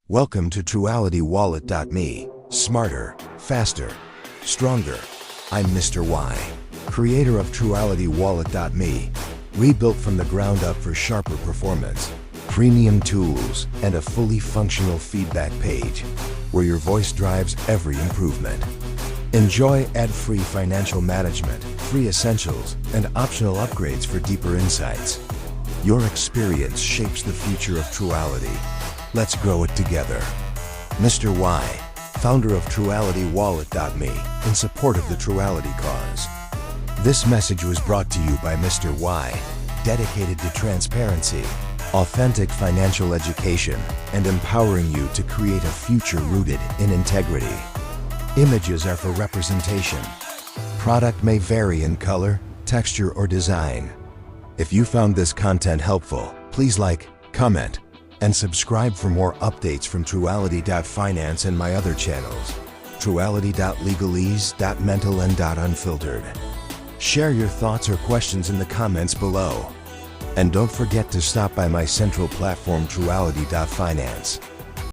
Welcome to Truality.legalese. Smarter, faster, stronger. I'm Mr. Y, creator of Truality.legalese, rebuilt from the ground up for sharper performance, premium tools, and a fully functional feedback page where your voice drives every improvement. Enjoy ad-free financial management, free essentials, and optional upgrades for deeper insights. Your experience shapes the future of Truality. Let's grow it together. Mr. Y, founder of Truality.legalese, in support of the Truality Cause. This message was brought to you by Mr. Y, dedicated to transparency, authentic financial education, and empowering you to create a future rooted in integrity. Images are for representation. Product may vary in color, texture, or design. If you found this content helpful, please like, comment, and subscribe for more updates from Truality.finance and my other channels, Truality.legalese, .mental, and .unfiltered. Share your thoughts or questions in the comments below. And don't forget to stop by my central platform, Truality.finance.